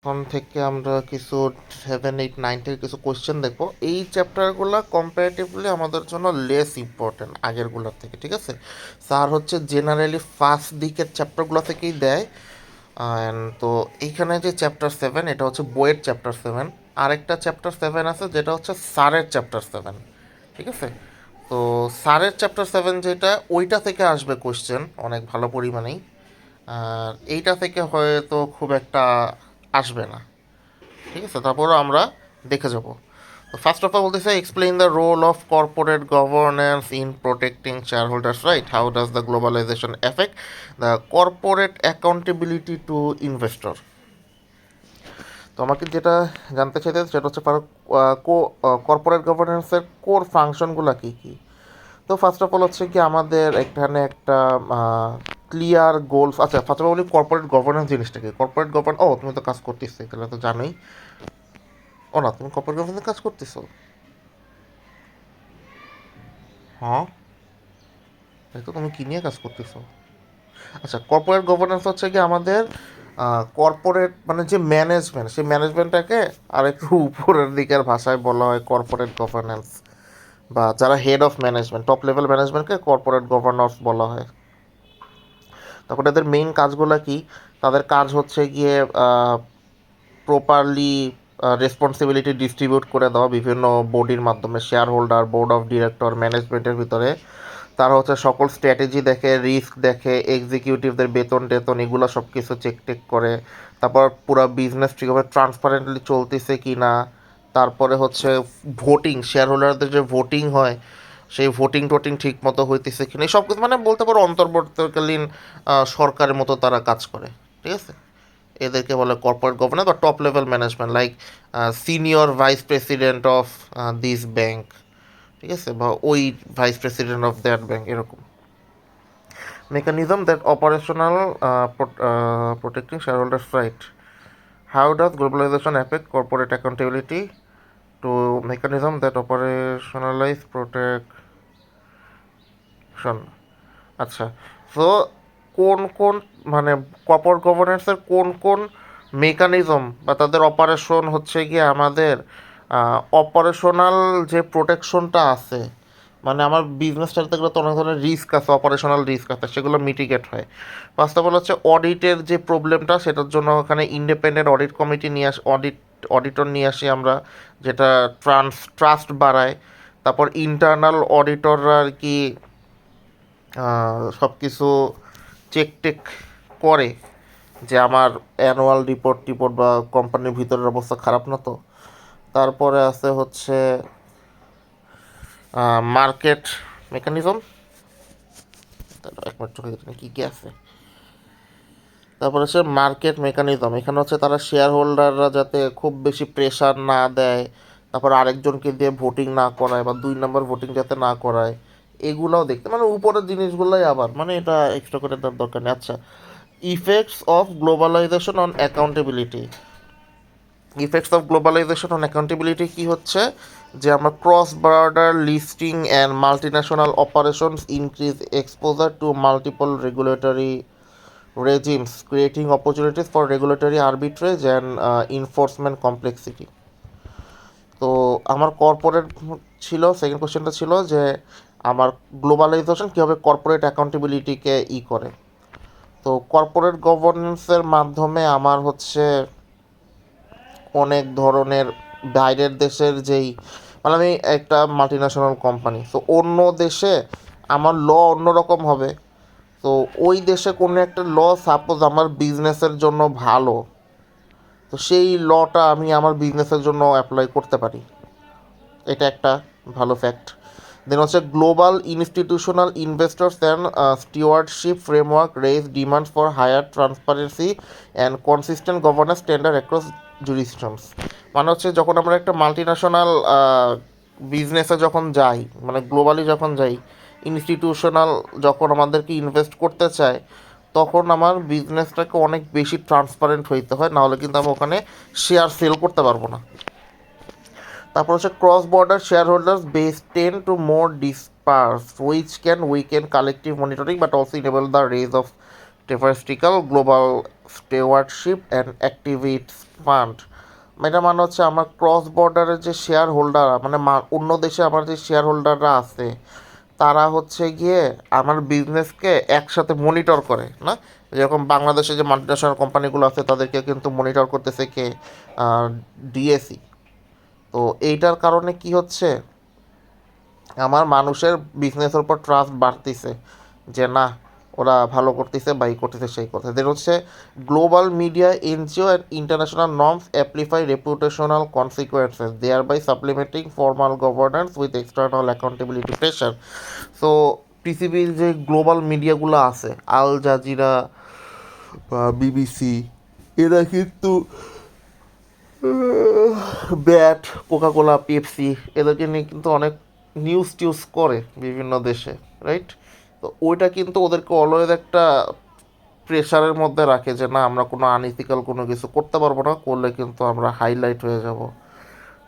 এখন থেকে আমরা কিছু 7, 8, 9 থেকে কিছু কোয়েশ্চেন দেখবো। এই চ্যাপ্টারগুলো কম্পারেটিভলি আমাদের জন্য লেস ইম্পর্টেন্ট আগেরগুলোর থেকে, ঠিক আছে। স্যার হচ্ছে জেনারেলি ফার্স্ট দিকের চ্যাপ্টারগুলো থেকেই দেয়। তো এইখানে যে চ্যাপ্টার 7, এটা হচ্ছে বইয়ের চ্যাপ্টার 7। আরেকটা চ্যাপ্টার 7 আছে যেটা হচ্ছে স্যারের চ্যাপ্টার 7, ঠিক আছে। তো স্যারের চ্যাপ্টার 7 যেটা, ওইটা থেকে আসবে কোয়েশ্চেন অনেক ভালো পরিমাণেই। আর এইটা থেকে হয়তো খুব একটা আসবে না, ঠিক আছে। তারপরও আমরা দেখে যাব। তো ফার্স্ট অফ অল বলতেছে, explain the role of corporate governance in protecting shareholders right, how does the globalisation affect the corporate accountability to investor. তো আমাকে যেটা জানতে চাইতে সেটা হচ্ছে কর্পোরেট গভর্নেন্সের কোর ফাংশনগুলো কী কী। তো ফার্স্ট অফ অল হচ্ছে কি, আমাদের এখানে একটা ক্লিয়ার গোলস। আচ্ছা, ফার্স্ট অফ অল বলি কর্পোরেট গভর্নেন্স জিনিসটা কি। কর্পোরেট গভর্ন ও তুমি তো কাজ করতেছো, তাহলে তো জানোই। ও না, তুমি কর্পোরেট গভর্নেন্সে কাজ করতেছো? হ্যাঁ, তাই তো। তুমি কী নিয়ে কাজ করতেছো? আচ্ছা, কর্পোরেট গভর্নেন্স হচ্ছে কি আমাদের কর্পোরেট মানে যে ম্যানেজমেন্ট, সেই ম্যানেজমেন্টটাকে আর একটু উপরের দিকের ভাষায় বলা হয় কর্পোরেট গভর্নেন্স। বা যারা head of management, top level ম্যানেজমেন্টকে কর্পোরেট গভর্নর্স বলা হয়। তারপর এদের মেইন কাজগুলো কি? তাদের কাজ হচ্ছে গিয়ে প্রপারলি রেসপন্সিবিলিটি ডিস্ট্রিবিউট করে দেওয়া বিভিন্ন বডির মাধ্যমে, share holder, board of director, ম্যানেজমেন্টের ভিতরে। তারা হচ্ছে সকল স্ট্র্যাটেজি দেখে, রিস্ক দেখে, এক্সিকিউটিভদের বেতন টেতন এগুলো সব কিছু চেক টেক করে। তারপর পুরো বিজনেস ঠিকভাবে ট্রান্সপারেন্টলি চলতেছে কি না। তারপরে হচ্ছে ভোটিং, শেয়ার হোল্ডারদের যে ভোটিং হয়, সেই ভোটিং টোটিং ঠিক মতো হইতেছে কিনা, সব কিছু মানে বলতে পারো অন্তর্বর্তীকালীন সরকারের মতো তারা কাজ করে, ঠিক আছে। এদেরকে বলে কর্পোরেট গভর্নেন্স বা top level management, like senior vice president of this bank, ঠিক আছে, বা ওই vice president of that bank, এরকম। Mechanism that operational protecting shareholders right, how does globalization affect corporate accountability to mechanism that operationalize protection. আচ্ছা, তো কোন কোন মানে কর্পোরেট গভর্নেন্সের কোন কোন মেকানিজম বা তাদের অপারেশন হচ্ছে গিয়ে আমাদের অপারেশনাল যে প্রোটেকশনটা আছে, মানে আমার বিজনেস চালাতে গেলে তো অনেক ধরনের রিস্ক আছে, অপারেশনাল রিস্ক আছে, সেগুলো মিটিগেট হয়। ফার্স্ট অফ অল হচ্ছে অডিটের যে প্রবলেমটা, সেটার জন্য ওখানে ইন্ডিপেন্ডেন্ট অডিট কমিটি নিয়ে অডিটর নিয়ে আসি আমরা, যেটা ট্রাস্ট বাড়ায়। তারপর ইন্টারনাল অডিটররা আর কি সব কিছু চেক টেক করে যে আমার অ্যানুয়াল রিপোর্ট বা কোম্পানির ভিতরের অবস্থা খারাপ না তো। তারপরে আছে হচ্ছে মার্কেট মেকানিজম। এক মিনিট চোখে কী কী আছে। তারপরে হচ্ছে মার্কেট মেকানিজম, এখানে হচ্ছে তারা শেয়ার হোল্ডাররা যাতে খুব বেশি প্রেশার না দেয়, তারপর আরেকজনকে দিয়ে ভোটিং না করায় বা 2 নম্বর ভোটিং যাতে না করায়, এগুলোও দেখতে মানে উপরের জিনিসগুলোই আবার মানে এটা এক্সট্রা করে তার দরকার নেই। আচ্ছা, effects of globalization on accountability. Effects of globalization on accountability কী হচ্ছে, যে আমরা cross border listing and multinational operations increase exposure to multiple regulatory regimes, creating opportunities for regulatory arbitrage and enforcement complexity. তো আমার কর্পোরেট ছিল, second কোশ্চেনটা ছিল যে আমার গ্লোবালাইজেশন কীভাবে কর্পোরেট অ্যাকাউন্টেবিলিটিকে করে। তো কর্পোরেট গভর্নেন্সের মাধ্যমে আমার হচ্ছে অনেক ধরনের বাইরের দেশের যেই, মানে আমি একটা মাল্টিন্যাশনাল কোম্পানি, তো অন্য দেশে আমার অন্যরকম হবে। তো ওই দেশে কোনো একটা সাপোজ আমার বিজনেসের জন্য ভালো, তো সেই লটা আমি আমার বিজনেসের জন্য অ্যাপ্লাই করতে পারি। এটা একটা ভালো ফ্যাক্ট। দেন হচ্ছে global institutional investors and stewardship framework raise demand for higher transparency and consistent governance standard across jurisdictions. মানে হচ্ছে যখন আমরা একটা মাল্টিন্যাশনাল বিজনেসে যখন যাই, মানে গ্লোবালি যখন যাই, ইনস্টিটিউশনাল যখন আমাদেরকে ইনভেস্ট করতে চায়, তখন আমার বিজনেসটাকে অনেক বেশি ট্রান্সপারেন্ট হইতে হয়, নাহলে কিন্তু আমি ওখানে শেয়ার সেল করতে পারবো না। তারপর হচ্ছে cross border shareholders base tend to more disperse which can weaken collective monitoring but also enable the rise of statistical global stewardship and activities fund, এটা মানে হচ্ছে আমার ক্রস বর্ডারের যে শেয়ার হোল্ডার, মানে অন্য দেশে আমার যে শেয়ার হোল্ডাররা আছে তারা হচ্ছে গিয়ে আমার বিজনেসকে একসাথে মনিটর করে না, যেরকম বাংলাদেশে যে মাল্টিন্যাশনাল কোম্পানিগুলো আছে তাদেরকে কিন্তু মনিটর করতেছে কে, ডিএসই। তো এইটার কারণে কি হচ্ছে, আমার মানুষের বিজনেসের উপর ট্রাস্ট বাড়তিছে যে না ওরা ভালো করতেছে বা এই করতেছে সেই করতেছে। দেন হচ্ছে global media NGO and international norms amplify reputational consequences thereby supplementing formal governance with external accountability pressure. So পৃথিবীর যে গ্লোবাল মিডিয়াগুলো আছে, আল জাজিরা বা বিবিসি, এরা কিন্তু ব্যাট, কোকাকোলা, পেপসি, এদেরকে নিয়ে কিন্তু অনেক নিউজ টিউজ করে বিভিন্ন দেশে, রাইট? তো ওইটা কিন্তু ওদেরকে অলওয়েজ একটা প্রেশারের মধ্যে রাখে যে না আমরা কোনো আনইথিক্যাল কোনো কিছু করতে পারবো না, করলে কিন্তু আমরা হাইলাইট হয়ে যাব।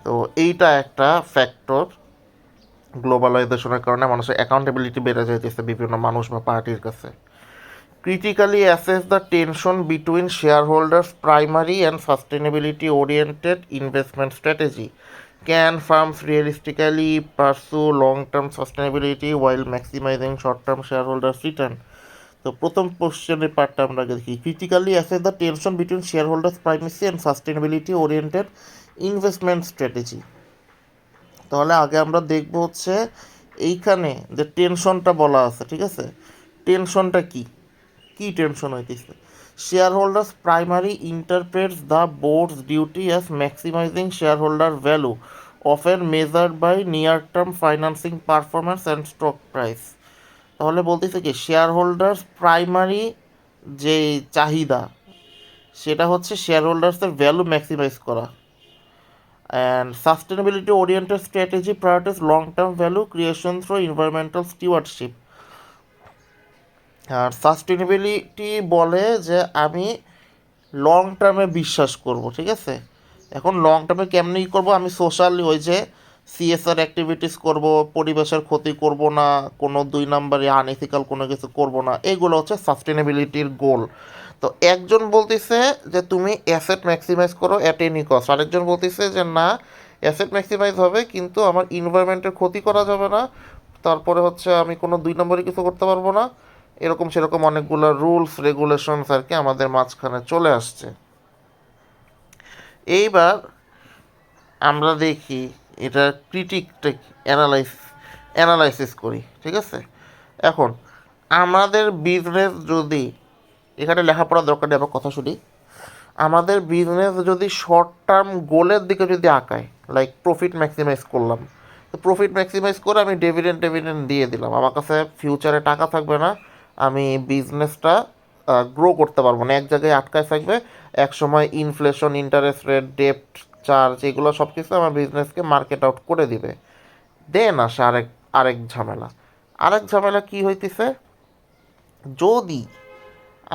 তো এইটা একটা ফ্যাক্টর, গ্লোবালাইজেশনের কারণে মানুষের অ্যাকাউন্টেবিলিটি বেড়ে যাইতেছে বিভিন্ন মানুষ বা পার্টির কাছে। Critically assess the tension between shareholders' primary and sustainability-oriented investment strategy. Can firms realistically pursue long-term sustainability while maximizing short-term shareholders' return? তো প্রথম কোশ্চেনের পার্টটা আমরা দেখি, critically assess the tension between shareholders primacy and sustainability oriented investment strategy. তাহলে আগে আমরা দেখব হচ্ছে এইখানে যে টেনশনটা বলা আছে, ঠিক আছে, টেনশনটা কি, কি টেনশন হইতেছে? Shareholders primary interprets the board's duty as maximizing shareholder value often measured by near term financing performance and stock price. তাহলে বলতেছে কি শেয়ার হোল্ডার্স প্রাইমারি যে চাহিদা সেটা হচ্ছে শেয়ার হোল্ডার্সের ভ্যালু ম্যাক্সিমাইজ করা, and sustainability oriented strategy prioritize long term value creation through environmental stewardship. আর সাস্টেনেবিলিটি বলে যে আমি লং টার্মে বিশ্বাস করব, ঠিক আছে। এখন লং টার্মে কেমনি করব, আমি সোশ্যালি ওই যে সিএসআর অ্যাক্টিভিটিস করব, পরিবেশের ক্ষতি করব না, কোনো দুই নম্বরে আনএথিক্যাল কোনো কিছু করব না, এগুলো হচ্ছে সাস্টেনেবিলিটির গোল। তো একজন বলতেছে যে তুমি অ্যাসেট ম্যাক্সিমাইজ করো অ্যাট এনি কস্ট, আরেকজন বলতেছে যে না অ্যাসেট ম্যাক্সিমাইজ হবে কিন্তু আমার ইনভায়রনমেন্টের ক্ষতি করা যাবে না, তারপরে হচ্ছে আমি কোনো দুই নম্বরে কিছু করতে পারবো না, এরকম সেরকম অনেকগুলো রুলস রেগুলেশনস আর কি আমাদের মাঝখানে চলে আসছে। এইবার আমরা দেখি এটা ক্রিটিকটা অ্যানালাইসিস করি, ঠিক আছে। এখন আমাদের বিজনেস যদি, এখানে লেখাপড়া দরকার নেই, আবার কথা শুনি, আমাদের বিজনেস যদি শর্ট টার্ম গোলের দিকে যদি আঁকায়, লাইক প্রফিট ম্যাক্সিমাইজ করলাম, তো প্রফিট ম্যাক্সিমাইজ করে আমি ডিভিডেন্ড দিয়ে দিলাম, আমার কাছে ফিউচারে টাকা থাকবে না, আমি বিজনেসটা গ্রো করতে পারবো না, এক জায়গায় আটকায় থাকবে, এক সময় ইনফ্লেশন, ইন্টারেস্ট রেট, ডেপ্ট চার্জ, এগুলো সব কিছু আমার বিজনেসকে মার্কেট আউট করে দিবে। দেন আসে আরেক ঝামেলা। আরেক ঝামেলা কি হইতেছে, যদি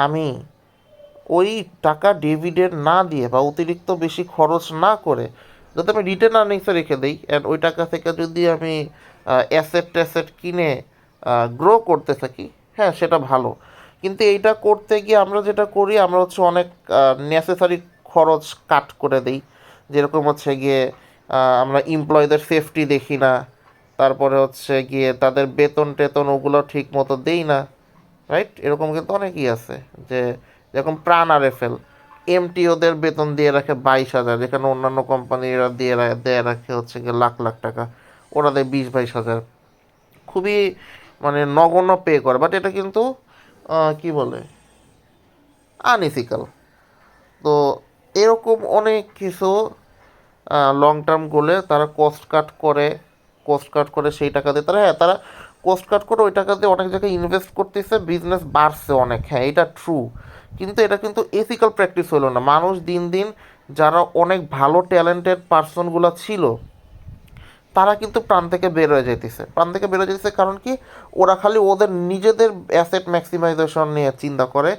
আমি ওই টাকা ডিভিডেন্ড না দিয়ে বা অতিরিক্ত বেশি খরচ না করে যদি আমি রিটেন আর্নিংসে রেখে দিই, অ্যান্ড ওই টাকা থেকে যদি আমি অ্যাসেট কিনে গ্রো করতে থাকি, হ্যাঁ সেটা ভালো। কিন্তু এইটা করতে গিয়ে আমরা যেটা করি, আমরা হচ্ছে অনেক নেসেসারি খরচ কাট করে দিই, যেরকম হচ্ছে গিয়ে আমরা এমপ্লয়ীদের সেফটি দেখি না, তারপরে হচ্ছে গিয়ে তাদের বেতন টেতন ওগুলো ঠিক মতো দেই না, রাইট? এরকম কিন্তু অনেকেই আছে যে যেরকম প্রাণ আর এফএল, এমটি ওদের বেতন দিয়ে রাখে 22,000, যেখানে অন্যান্য কোম্পানিরা দেয় রাখে হচ্ছে গিয়ে লাখ লাখ টাকা, ওরা দেয় 20-22 হাজার, খুবই মানে নগণ্য পে করে, বাট এটা কিন্তু কি বলে আনইথিক্যাল। তো এরকম অনেক কিছু লং টার্ম গোলে তারা কোস্ট কাট করে সেই টাকা দিয়ে তারা, হ্যাঁ তারা কোস্ট কাট করে ওই টাকা দিয়ে অনেক জায়গায় ইনভেস্ট করতেছে, বিজনেস বাড়ছে অনেক, হ্যাঁ এটা ট্রু, কিন্তু এটা কিন্তু এথিক্যাল প্র্যাকটিস হলো না। মানুষ দিন দিন যারা অনেক ভালো ট্যালেন্টেড পার্সনগুলো ছিল তারা কিন্তু প্রাণ থেকে বের হয়ে যেতেছে, কারণ কি ওরা খালি ওদের নিজেদের অ্যাসেট ম্যাক্সিমাইজেশন নিয়ে চিন্তা করে,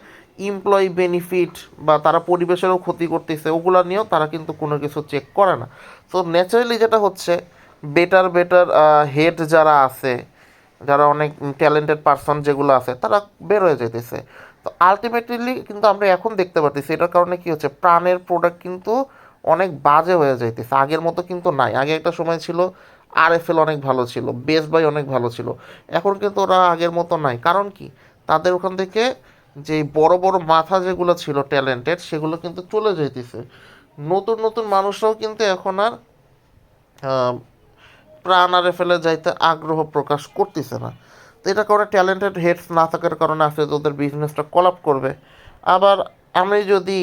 এমপ্লয়ি বেনিফিট বা তারা পরিবেশেরও ক্ষতি করতেছে ওগুলো নিয়েও তারা কিন্তু কোনো কিছু চেক করে না। তো ন্যাচারালি যেটা হচ্ছে, বেটার হেড যারা আছে, যারা অনেক ট্যালেন্টেড পার্সন যেগুলো আছে তারা বের হয়ে যেতেছে। তো আলটিমেটলি কিন্তু আমরা এখন দেখতে পাচ্ছি এটার কারণে কী হচ্ছে, প্রাণের প্রোডাক্ট কিন্তু অনেক বাজে হয়ে যাইতেছে, আগের মতো কিন্তু নাই। আগে একটা সময় ছিল আরএফএল অনেক ভালো ছিল, বেস্ট বাই অনেক ভালো ছিল, এখন কিন্তু ওরা আগের মতো নাই। কারণ কি, তাদের ওখান থেকে যে বড় বড় মাথা যেগুলো ছিল ট্যালেন্টেড, সেগুলো কিন্তু চলে যাইতেছে। নতুন নতুন মানুষরাও কিন্তু এখন আর আহ, প্রাণ আরে ফেলে যাইতে আগ্রহ প্রকাশ করতেছে না। তো এটা কারণে ট্যালেন্টেড হেডস না থাকার কারণে আসলে তো ওদের বিজনেসটা কলাপ করবে। আবার আমি যদি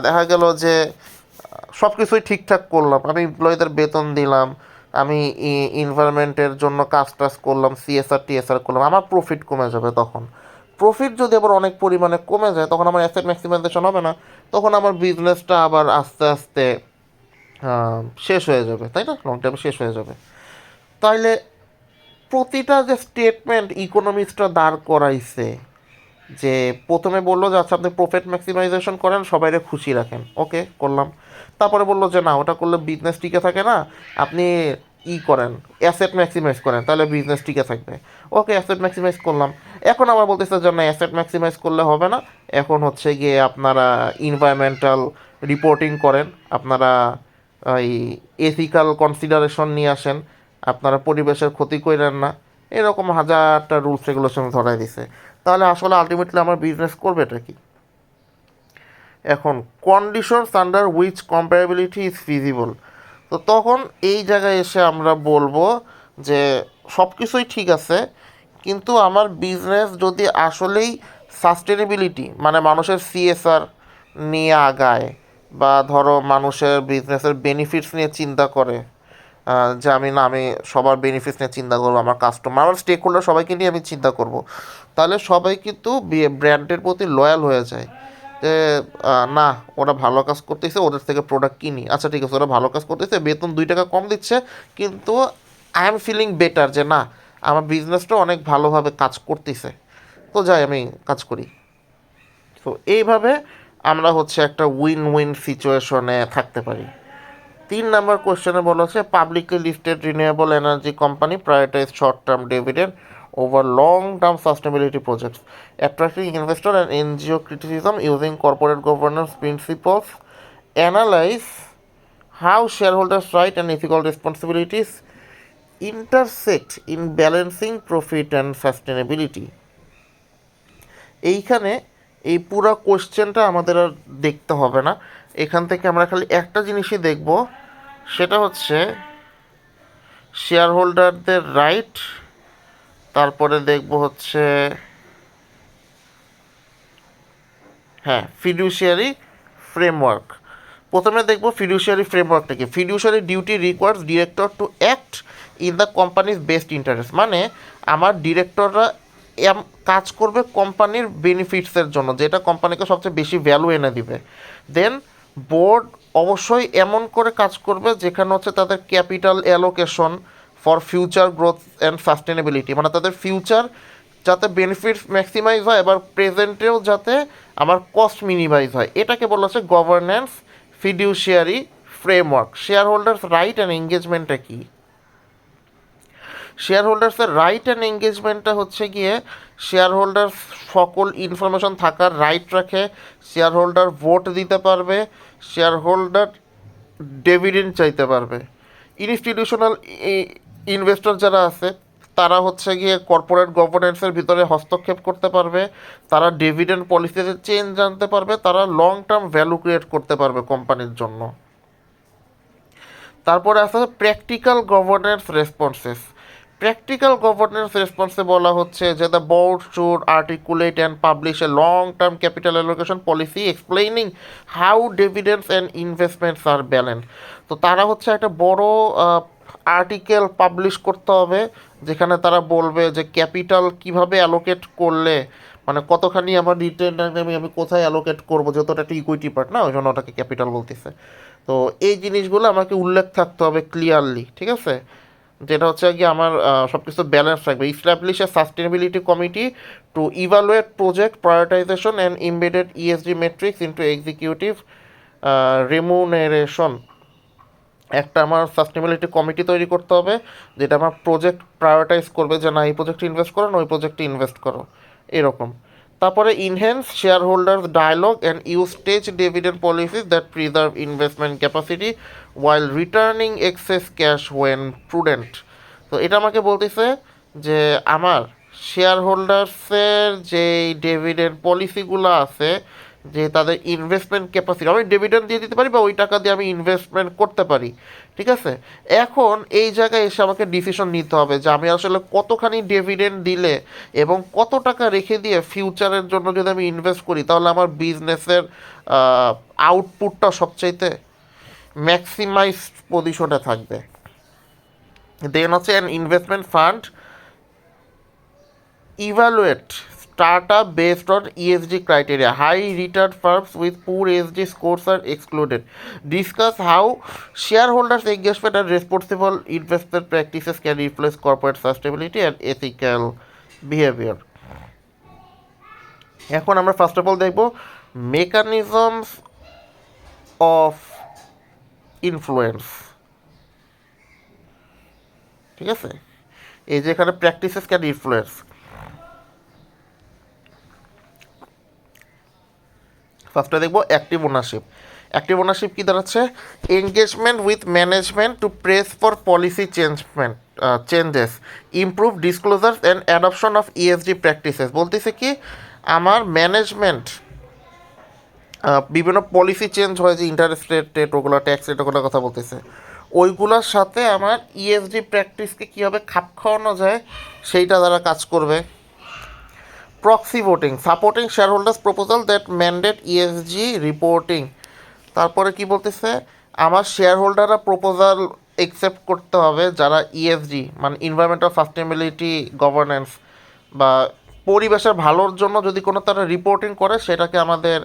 দেখা গেল যে সব কিছুই ঠিকঠাক করলাম, আমি এমপ্লয়ীদের বেতন দিলাম, আমি এনভায়রনমেন্টের জন্য কাজ টাজ করলাম, সিএসআর টিএসআর করলাম, আমার প্রফিট কমে যাবে। তখন প্রফিট যদি আবার অনেক পরিমাণে কমে যায়, তখন আমার অ্যাসেট ম্যাক্সিমাইজেশন হবে না, তখন আমার বিজনেসটা আবার আস্তে আস্তে শেষ হয়ে যাবে, তাই না, লং টাইমে শেষ হয়ে যাবে। তাইলে প্রতিটা যে স্টেটমেন্ট ইকোনমিক্সটা দাঁড় করাইছে, যে প্রথমে বললো যে আচ্ছা আপনি প্রফিট ম্যাক্সিমাইজেশন করেন, সবাইকে খুশি রাখেন, ওকে করলাম। তারপরে বললো যে না, ওটা করলে বিজনেস টিকে থাকে না, আপনি করেন, অ্যাসেট ম্যাক্সিমাইজ করেন, তাহলে বিজনেস টিকে থাকবে, ওকে অ্যাসেট ম্যাক্সিমাইজ করলাম। এখন আবার বলতেছে যে না, অ্যাসেট ম্যাক্সিমাইজ করলে হবে না, এখন হচ্ছে গিয়ে আপনারা এনভায়রনমেন্টাল রিপোর্টিং করেন, আপনারা এই এথিক্যাল কনসিডারেশন নিয়ে আসেন, আপনারা পরিবেশের ক্ষতি করেন না, এরকম হাজারটা রুলস রেগুলেশন ধরাই দিছে। তাহলে আসলে আলটিমেটলি আমার বিজনেস করবেটা কি? এখন conditions under which comparability is feasible. তো তখন এই জায়গায় এসে আমরা বলবো যে সব কিছুই ঠিক আছে, কিন্তু আমার বিজনেস যদি আসলেই সাস্টেনেবিলিটি মানে মানুষের সিএসআর নিয়ে আগায়, বা ধরো মানুষের বিজনেসের বেনিফিটস নিয়ে চিন্তা করে, যে আমি সবার বেনিফিটস নিয়ে চিন্তা করবো, আমার কাস্টমার আমার স্টেক হোল্ডার সবাইকে নিয়ে আমি চিন্তা করব, তাহলে সবাই কিন্তু ব্র্যান্ডের প্রতি লয়াল হয়ে যায়। যে না, ওরা ভালো কাজ করতেছে, ওদের থেকে প্রোডাক্ট কিনি, আচ্ছা ঠিক আছে, ওরা ভালো কাজ করতেছে, বেতন 2 টাকা কম দিচ্ছে, কিন্তু আই এম ফিলিং বেটার যে না, আমার বিজনেসটা অনেক ভালোভাবে কাজ করতেছে, তো যাই আমি কাজ করি। তো এইভাবে আমরা হচ্ছে একটা উইন উইন সিচুয়েশনে থাকতে পারি। 3 নম্বর কোশ্চেনে বলা হচ্ছে publicly listed renewable energy company prioritise short term dividend over long term sustainability projects, attracting investor and NGO criticism using corporate governance principles, analyse how share holders right and ethical responsibilities intersect in balancing profit and sustainability. এইখানে এই পুরো কোশ্চেনটা আমাদের আর দেখতে হবে না, এখান থেকে আমরা খালি একটা জিনিসই দেখব, সেটা হচ্ছে শেয়ার হোল্ডারদের রাইট, তারপরে দেখব হচ্ছে হ্যাঁ ফিডুশিয়ারি ফ্রেমওয়ার্ক। প্রথমে দেখব ফিডুশিয়ারি ফ্রেমওয়ার্কটা কি। ফিডুশিয়ারি duty requires director to act in the companies best interest, মানে আমার ডিরেক্টররা কাজ করবে কোম্পানির বেনিফিটসের জন্য, যেটা কোম্পানিকে সবচেয়ে বেশি ভ্যালু এনে দিবে। দেন বোর্ড অবশ্যই এমন করে কাজ করবে যেখানে হচ্ছে তাদের capital allocation for future growth and sustainability, মানে তাদের ফিউচার যাতে বেনিফিটস ম্যাক্সিমাইজ হয়, এবার প্রেজেন্টেও যাতে আমার কস্ট মিনিমাইজ হয়, এটাকে বলা হচ্ছে governance fiduciary framework. Shareholders right and এঙ্গেজমেন্টটা কি? শেয়ার হোল্ডার্সের রাইট অ্যান্ড এঙ্গেজমেন্টটা হচ্ছে গিয়ে শেয়ার হোল্ডার সকল ইনফরমেশন থাকার রাইট রাখে, শেয়ার হোল্ডার ভোট দিতে পারবে, শেয়ার হোল্ডার ডিভিডেন্ড চাইতে পারবে। ইনস্টিটিউশনাল ইনভেস্টর যারা আছে, তারা হচ্ছে গিয়ে কর্পোরেট গভর্নেন্সের ভিতরে হস্তক্ষেপ করতে পারবে, তারা ডিভিডেন্ড পলিসিতে চেঞ্জ আনতে পারবে, তারা লং টার্ম ভ্যালু ক্রিয়েট করতে পারবে কোম্পানির জন্য। তারপরে আছে practical governance responses. Practical governance রেসপন্সে বলা হচ্ছে যে the board should articulate and publish a long term capital allocation policy explaining how dividends and investments are balance. তো তারা হচ্ছে একটা বড় আর্টিকেল পাবলিশ করতে হবে, যেখানে তারা বলবে যে ক্যাপিটাল কিভাবে অ্যালোকেট করলে, মানে কতখানি আমার রিটার্ন আমি কোথায় অ্যালোকেট করবো, যেহেতু এটা একটা ইকুইটি পার্ট না, ওই জন্য ওটাকে ক্যাপিটাল বলতেছে। তো এই জিনিসগুলো আমাকে উল্লেখ থাকতে হবে ক্লিয়ারলি, ঠিক আছে, যেটা হচ্ছে কি আমার সব কিছু ব্যালেন্স রাখবে। Establish a sustainability committee to evaluate project prioritisation and embedded ESG metrics into executive remuneration. একটা আমার সাস্টেনেবিলিটি কমিটি তৈরি করতে হবে, যেটা আমার প্রজেক্ট প্রায়োরিটাইজ করবে যে না, এই প্রজেক্টে ইনভেস্ট করো না ওই প্রজেক্টে ইনভেস্ট করো, এরকম। তারপরে enhance shareholders dialogue and use stage dividend policies that preserve investment capacity while returning excess cash when prudent. তো এটা আমাকে বলতেছে যে আমার শেয়ার হোল্ডার্সের যে ডিভিডেন্ড পলিসিগুলো আছে, যে তাদের ইনভেস্টমেন্ট ক্যাপাসিটি, আমি ডিভিডেন্ড দিয়ে দিতে পারি বা ওই টাকা দিয়ে আমি ইনভেস্টমেন্ট করতে পারি, ঠিক আছে। এখন এই জায়গায় এসে আমাকে ডিসিশন নিতে হবে যে আমি আসলে কতখানি ডিভিডেন্ড দিলে এবং কত টাকা রেখে দিয়ে ফিউচারের জন্য যদি আমি ইনভেস্ট করি তাহলে আমার বিজনেসের আউটপুটটা সবচাইতে ম্যাক্সিমাইজ পজিশনে থাকবে। দেন হচ্ছে an investment fund evaluate startup based on ESG criteria. High return firms with poor ESG scores are excluded. Discuss how shareholders engagement and responsible investment practices can influence corporate sustainability and ethical behavior. এখন আমরা first of all দেখব mechanisms of influence, ঠিক আছে। এই যে এখানে practices can influence, ফার্স্টে দেখবো অ্যাক্টিভ ওনারশিপ। অ্যাক্টিভ ওনারশিপ কী দাঁড়াচ্ছে? Engagement with management to press for policy changes, improve disclosures and adoption of ESD practices. বলতেছে কি আমার ম্যানেজমেন্ট বিভিন্ন পলিসি চেঞ্জ হয়, যে ইন্টারেস্ট রেট ওগুলো, ট্যাক্স রেট ওগুলোর কথা বলতেছে, ওইগুলোর সাথে আমার ইএসডি প্র্যাকটিসকে কীভাবে খাপ খাওয়ানো যায় সেইটা দ্বারা কাজ করবে। Proxy voting, supporting shareholders proposal that mandate ESG reporting. তারপরে কি বলতেছে, আমার শেয়ার হোল্ডাররা প্রপোজাল একসেপ্ট করতে হবে যারা ইএসজি মানে ইনভায়রনমেন্টাল সাস্টেনেবিলিটি গভর্নেন্স বা পরিবেশের ভালোর জন্য যদি কোনো তারা রিপোর্টিং করে সেটাকে আমাদের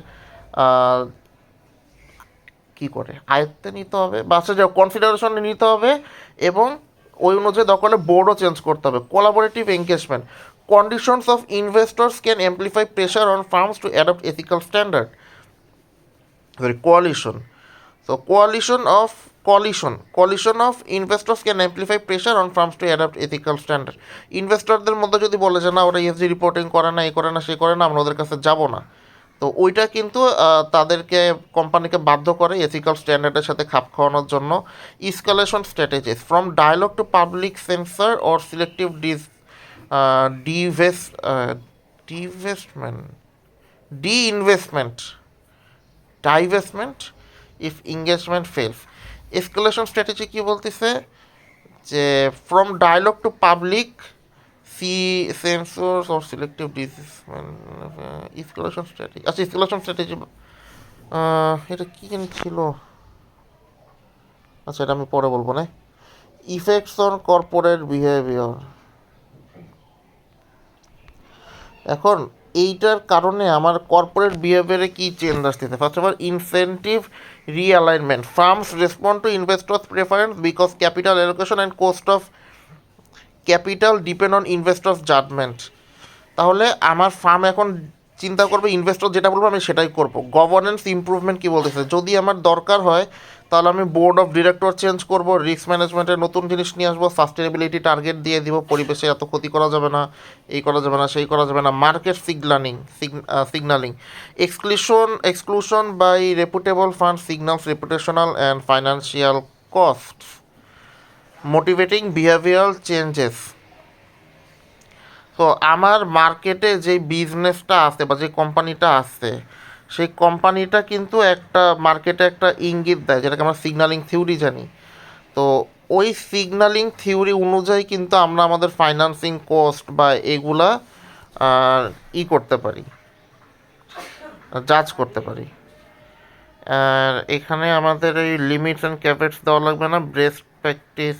কি করে আয়ত্তে নিতে হবে বা যে কনসিডারেশনে নিতে হবে, এবং ওই অনুযায়ী দরকার বোর্ডও চেঞ্জ করতে হবে। Collaborative engagement, conditions of investors can amplify pressure on firms to adopt ethical standard. Sorry, coalition. So coalition of investors can amplify pressure on firms to adopt ethical standard. ইনভেস্টরদের মধ্যে যদি বলে যে না ওরা ইএসজি রিপোর্টিং করে না, এই করে না, সে করে না, আমরা ওদের কাছে যাব না, তো ওইটা কিন্তু তাদেরকে কোম্পানিকে বাধ্য করে এথিক্যাল স্ট্যান্ডার্ডের সাথে খাপ খাওয়ানোর জন্য। Escalation strategies, from dialogue to public censure or selective divestment if engagement fails. Escalation strategy কি বলতেছে যে from dialogue to public censures or selective escalation strategy. আচ্ছা, এসকেলেশন স্ট্র্যাটেজি এটা কি জানি ছিল, আচ্ছা এটা আমি পরে বলবো না। ইফেক্টস অন কর্পোরেট বিহেভিয়ার, এখন এইটার কারণে আমার কর্পোরেট বিহেভিয়ারে কী চেঞ্জ আসতেছে। First of all incentive realignment, firms respond to investors preference because capital allocation and cost of capital depend on investors judgment. তাহলে আমার ফার্ম এখন চিন্তা করবে ইনভেস্টর যেটা বলবো আমি সেটাই করবো। গভর্নেন্স ইমপ্রুভমেন্ট কী বলতেছে, যদি আমার দরকার হয় তাহলে আমি বোর্ড অফ ডিরেক্টর চেঞ্জ করব, রিস্ক ম্যানেজমেন্টের নতুন জিনিস নিয়ে আসবো, সাস্টেনেবিলিটি টার্গেট দিয়ে দিব, পরিবেশে এত ক্ষতি করা যাবে না, এই করা যাবে না, সেই করা যাবে না। Market signalling, exclusion by reputable fund signals reputational and financial cost, motivating behavioural changes. তো আমার মার্কেটে যে বিজনেসটা আছে বা যে কোম্পানিটা আছে সেই কোম্পানিটা কিন্তু একটা মার্কেটে একটা ইঙ্গিত দেয়, যেটাকে আমরা সিগন্যালিং থিওরি জানি। তো ওই সিগন্যালিং থিওরি অনুযায়ী কিন্তু আমরা আমাদের ফাইন্যান্সিং কস্ট বা এগুলা করতে পারি, জাজ করতে পারি। আর এখানে আমাদের এই লিমিটস অ্যান্ড ক্যাপেটস দেওয়া লাগবে না, বেস্ট প্র্যাকটিস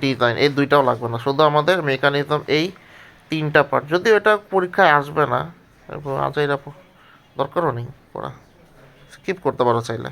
ডিজাইন এই দুইটাও লাগবে না, শুধু আমাদের মেকানিজম এই তিনটা পার্ট। যদিও এটা পরীক্ষায় আসবে না, আজ এরা দরকারও নেই পড়া, স্কিপ করতে পারো চাইলে।